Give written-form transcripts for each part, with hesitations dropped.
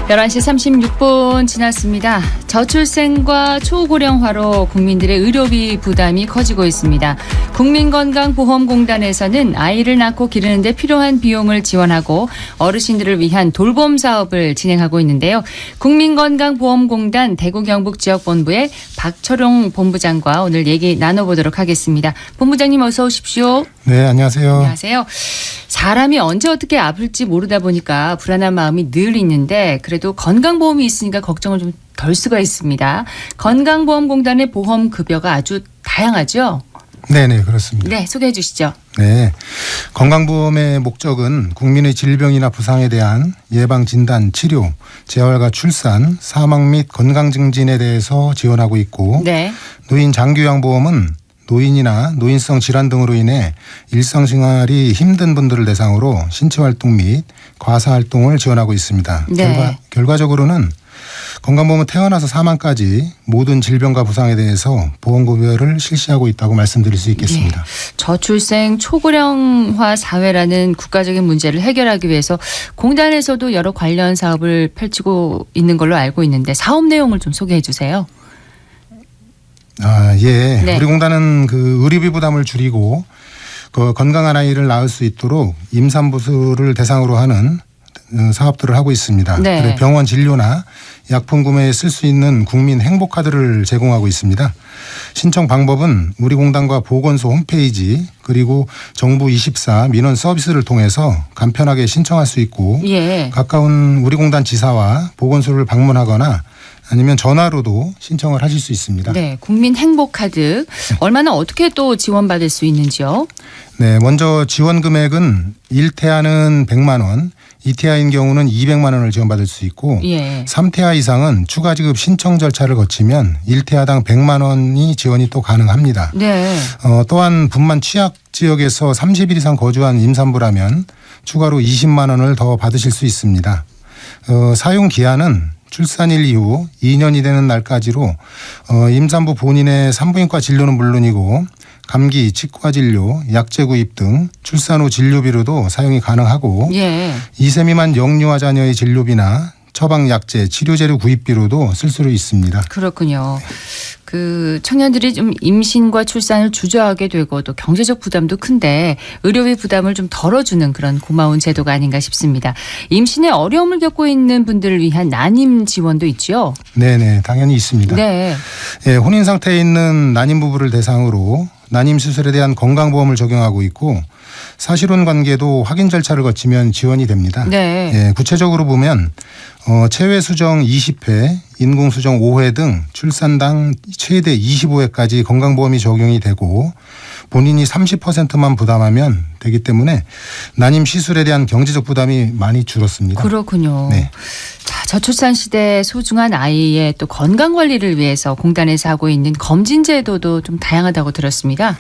11시 36분 지났습니다. 저출생과 초고령화로 국민들의 의료비 부담이 커지고 있습니다. 국민건강보험공단에서는 아이를 낳고 기르는 데 필요한 비용을 지원하고 어르신들을 위한 돌봄 사업을 진행하고 있는데요. 국민건강보험공단 대구경북지역본부의 박철용 본부장과 오늘 얘기 나눠보도록 하겠습니다. 본부장님 어서 오십시오. 네, 안녕하세요. 안녕하세요. 사람이 언제 어떻게 아플지 모르다 보니까 불안한 마음이 늘 있는데 그래도 건강보험이 있으니까 걱정을 좀 덜 수가 있습니다. 건강보험공단의 보험급여가 아주 다양하죠? 네네, 그렇습니다. 네, 소개해 주시죠. 네, 건강보험의 목적은 국민의 질병이나 부상에 대한 예방, 진단, 치료, 재활과 출산, 사망 및 건강 증진에 대해서 지원하고 있고 네. 노인 장기요양보험은 노인이나 노인성 질환 등으로 인해 일상생활이 힘든 분들을 대상으로 신체활동 및 과사활동을 지원하고 있습니다. 네. 결과적으로는 건강보험은 태어나서 사망까지 모든 질병과 부상에 대해서 보험급여를 실시하고 있다고 말씀드릴 수 있겠습니다. 네. 저출생 초고령화 사회라는 국가적인 문제를 해결하기 위해서 공단에서도 여러 관련 사업을 펼치고 있는 걸로 알고 있는데 사업 내용을 좀 소개해 주세요. 예. 네. 우리 공단은 그 의료비 부담을 줄이고 그 건강한 아이를 낳을 수 있도록 임산부를 대상으로 하는 사업들을 하고 있습니다. 네. 그리고 병원 진료나 약품 구매에 쓸 수 있는 국민 행복카드를 제공하고 있습니다. 신청 방법은 우리 공단과 보건소 홈페이지 그리고 정부 24 민원 서비스를 통해서 간편하게 신청할 수 있고 예. 가까운 우리 공단 지사와 보건소를 방문하거나 아니면 전화로도 신청을 하실 수 있습니다. 네, 국민 행복카드 얼마나 어떻게 또 지원받을 수 있는지요? 네, 먼저 지원 금액은 1태아는 100만 원, 2태아인 경우는 200만 원을 지원받을 수 있고 예. 3태아 이상은 추가 지급 신청 절차를 거치면 1태아당 100만 원이 지원이 또 가능합니다. 네. 또한 분만 취약 지역에서 30일 이상 거주한 임산부라면 추가로 20만 원을 더 받으실 수 있습니다. 사용 기한은 출산일 이후 2년이 되는 날까지로 임산부 본인의 산부인과 진료는 물론이고 감기, 치과 진료, 약제 구입 등 출산 후 진료비로도 사용이 가능하고 예. 2세 미만 영유아 자녀의 진료비나 처방 약제, 치료재료 구입비로도 쓸 수 있습니다. 그렇군요. 그 청년들이 좀 임신과 출산을 주저하게 되고 또 경제적 부담도 큰데 의료비 부담을 좀 덜어주는 그런 고마운 제도가 아닌가 싶습니다. 임신에 어려움을 겪고 있는 분들을 위한 난임 지원도 있죠? 네네, 당연히 있습니다. 네. 예, 혼인 상태에 있는 난임 부부를 대상으로 난임 수술에 대한 건강보험을 적용하고 있고 사실혼 관계도 확인 절차를 거치면 지원이 됩니다. 네. 예, 구체적으로 보면 체외 수정 20회, 인공 수정 5회 등 출산당 최대 25회까지 건강보험이 적용이 되고 본인이 30%만 부담하면 되기 때문에 난임 시술에 대한 경제적 부담이 많이 줄었습니다. 그렇군요. 네. 자, 저출산 시대 소중한 아이의 또 건강 관리를 위해서 공단에서 하고 있는 검진 제도도 좀 다양하다고 들었습니다.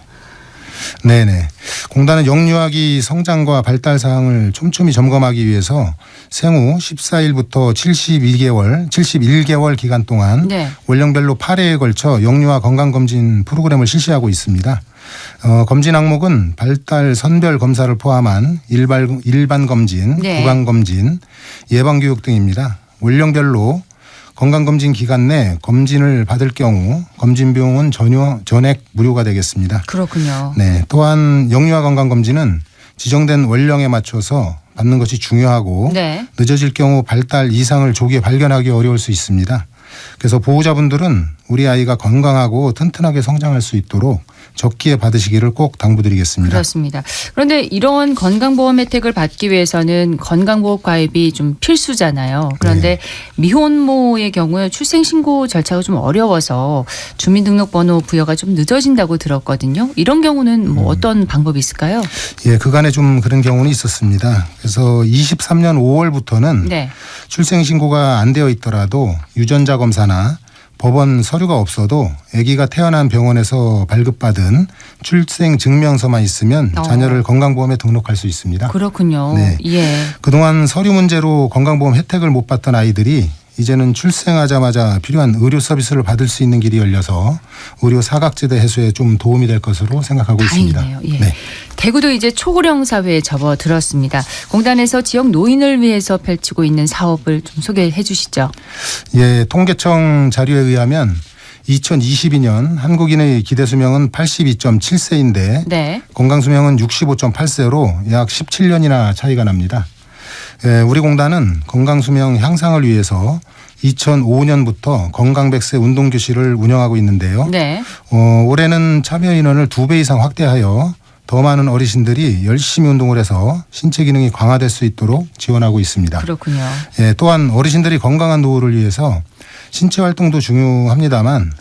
네네. 공단은 영유아기 성장과 발달 사항을 촘촘히 점검하기 위해서 생후 14일부터 71개월 기간 동안 네. 연령별로 8회에 걸쳐 영유아 건강검진 프로그램을 실시하고 있습니다. 검진 항목은 발달 선별 검사를 포함한 일반 검진, 네. 구강 검진, 예방 교육 등입니다. 연령별로 건강검진 기간 내 검진을 받을 경우 검진 비용은 전액 무료가 되겠습니다. 그렇군요. 네, 또한 영유아 건강검진은 지정된 연령에 맞춰서 받는 것이 중요하고 네. 늦어질 경우 발달 이상을 조기에 발견하기 어려울 수 있습니다. 그래서 보호자분들은 우리 아이가 건강하고 튼튼하게 성장할 수 있도록 적기에 받으시기를 꼭 당부드리겠습니다. 그렇습니다. 그런데 이런 건강보험 혜택을 받기 위해서는 건강보험 가입이 좀 필수잖아요. 그런데 네. 미혼모의 경우에 출생신고 절차가 좀 어려워서 주민등록번호 부여가 좀 늦어진다고 들었거든요. 이런 경우는 뭐 어떤 방법이 있을까요? 예, 그간에 좀 그런 경우는 있었습니다. 그래서 23년 5월부터는 네. 출생신고가 안 되어 있더라도 유전자 검사나 법원 서류가 없어도 아기가 태어난 병원에서 발급받은 출생 증명서만 있으면 자녀를 건강보험에 등록할 수 있습니다. 그렇군요. 네. 예. 그동안 서류 문제로 건강보험 혜택을 못 받던 아이들이 이제는 출생하자마자 필요한 의료 서비스를 받을 수 있는 길이 열려서 의료 사각지대 해소에 좀 도움이 될 것으로 생각하고 있습니다. 다행이네요. 예. 네. 대구도 이제 초고령 사회에 접어들었습니다. 공단에서 지역 노인을 위해서 펼치고 있는 사업을 좀 소개해 주시죠. 예, 통계청 자료에 의하면 2022년 한국인의 기대 수명은 82.7세인데 네. 건강 수명은 65.8세로 약 17년이나 차이가 납니다. 예, 우리 공단은 건강 수명 향상을 위해서 2005년부터 건강 100세 운동교실을 운영하고 있는데요. 네. 올해는 참여 인원을 2배 이상 확대하여 더 많은 어르신들이 열심히 운동을 해서 신체 기능이 강화될 수 있도록 지원하고 있습니다. 그렇군요. 예, 또한 어르신들이 건강한 노후를 위해서 신체 활동도 중요합니다만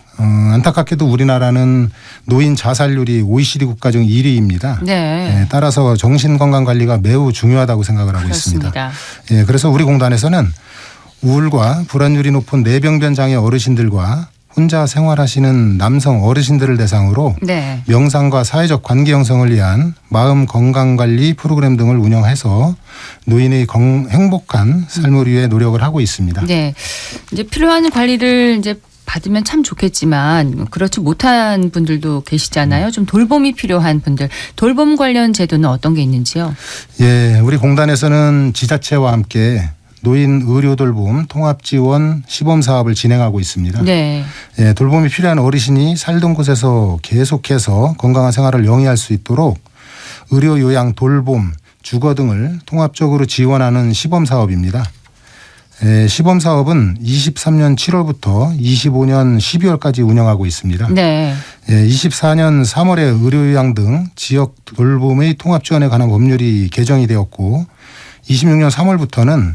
안타깝게도 우리나라는 노인 자살률이 OECD 국가 중 1위입니다. 네. 예, 따라서 정신건강 관리가 매우 중요하다고 생각을 하고 그렇습니다. 있습니다. 예, 그래서 우리 공단에서는 우울과 불안율이 높은 뇌병변 장애 어르신들과 혼자 생활하시는 남성 어르신들을 대상으로 네. 명상과 사회적 관계 형성을 위한 마음 건강 관리 프로그램 등을 운영해서 노인의 행복한 삶을 위해 노력을 하고 있습니다. 네. 이제 필요한 관리를 이제 받으면 참 좋겠지만 그렇지 못한 분들도 계시잖아요. 좀 돌봄이 필요한 분들. 돌봄 관련 제도는 어떤 게 있는지요? 예, 우리 공단에서는 지자체와 함께 노인 의료 돌봄 통합 지원 시범 사업을 진행하고 있습니다. 네. 예, 돌봄이 필요한 어르신이 살던 곳에서 계속해서 건강한 생활을 영위할 수 있도록 의료 요양 돌봄 주거 등을 통합적으로 지원하는 시범 사업입니다. 예, 시범 사업은 23년 7월부터 25년 12월까지 운영하고 있습니다. 네. 예, 24년 3월에 의료 요양 등 지역 돌봄의 통합 지원에 관한 법률이 개정이 되었고 26년 3월부터는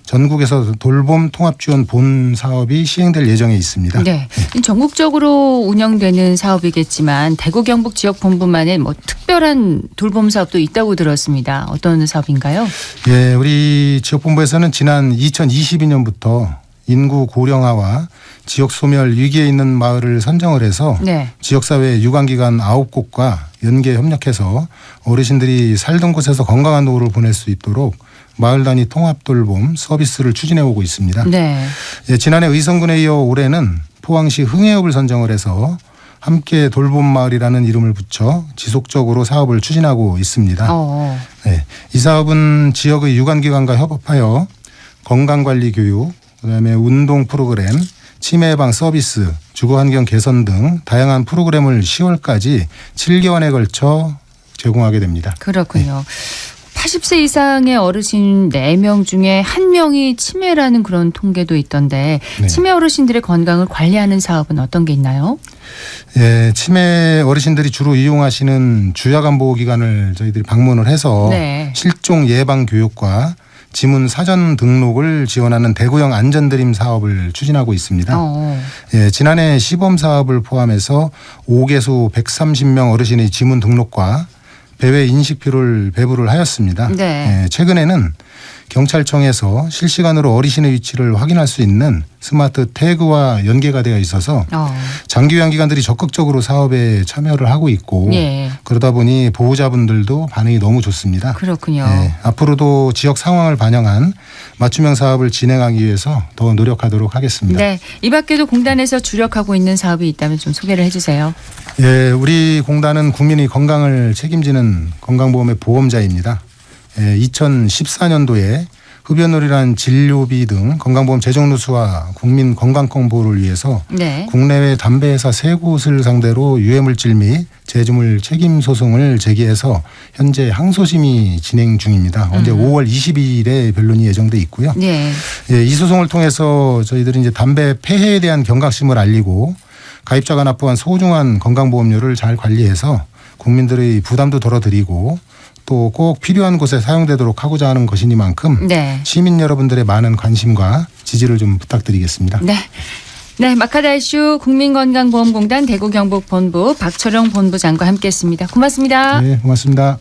전국에서 돌봄 통합 지원 본 사업이 시행될 예정에 있습니다. 네. 전국적으로 운영되는 사업이겠지만 대구 경북 지역 본부만의 뭐 특별한 돌봄 사업도 있다고 들었습니다. 어떤 사업인가요? 예, 우리 지역 본부에서는 지난 2022년부터 인구 고령화와 지역 소멸 위기에 있는 마을을 선정을 해서 네. 지역사회 유관기관 9곳과 연계 협력해서 어르신들이 살던 곳에서 건강한 노후를 보낼 수 있도록 마을 단위 통합 돌봄 서비스를 추진해 오고 있습니다. 네. 예, 지난해 의성군에 이어 올해는 포항시 흥해읍을 선정을 해서 함께 돌봄 마을이라는 이름을 붙여 지속적으로 사업을 추진하고 있습니다. 네, 이 사업은 지역의 유관기관과 협업하여 건강관리 교육, 그다음에 운동 프로그램, 치매 예방 서비스, 주거환경 개선 등 다양한 프로그램을 10월까지 7개월에 걸쳐 제공하게 됩니다. 그렇군요. 80세 이상의 어르신 4명 중에 1명이 치매라는 그런 통계도 있던데 네. 치매 어르신들의 건강을 관리하는 사업은 어떤 게 있나요? 예, 치매 어르신들이 주로 이용하시는 주야간보호기관을 저희들이 방문을 해서 네. 실종 예방 교육과 지문 사전 등록을 지원하는 대구형 안전드림 사업을 추진하고 있습니다. 예, 지난해 시범 사업을 포함해서 5개소 130명 어르신의 지문 등록과 배회 인식표를 배부를 하였습니다. 네. 예, 최근에는 경찰청에서 실시간으로 어르신의 위치를 확인할 수 있는 스마트 태그와 연계가 되어 있어서 장기요양기관들이 적극적으로 사업에 참여를 하고 있고 예. 그러다 보니 보호자분들도 반응이 너무 좋습니다. 그렇군요. 예, 앞으로도 지역 상황을 반영한 맞춤형 사업을 진행하기 위해서 더 노력하도록 하겠습니다. 네, 이 밖에도 공단에서 주력하고 있는 사업이 있다면 좀 소개를 해주세요. 예, 우리 공단은 국민의 건강을 책임지는 건강보험의 보험자입니다. 2014년도에 흡연놀이란 진료비 등 건강보험 재정 누수와 국민 건강권 보호를 위해서 네. 국내외 담배 회사 3곳을 상대로 유해물질 및 제조물 책임 소송을 제기해서 현재 항소심이 진행 중입니다. 언제 5월 22일에 변론이 예정돼 있고요. 네. 예, 이 소송을 통해서 저희들이 이제 담배 폐해에 대한 경각심을 알리고 가입자가 납부한 소중한 건강보험료를 잘 관리해서 국민들의 부담도 덜어드리고 또 꼭 필요한 곳에 사용되도록 하고자 하는 것이니만큼 네. 시민 여러분들의 많은 관심과 지지를 좀 부탁드리겠습니다. 네. 네, 마카다 이슈 국민건강보험공단 대구 경북 본부 박철용 본부장과 함께했습니다. 고맙습니다. 네, 고맙습니다.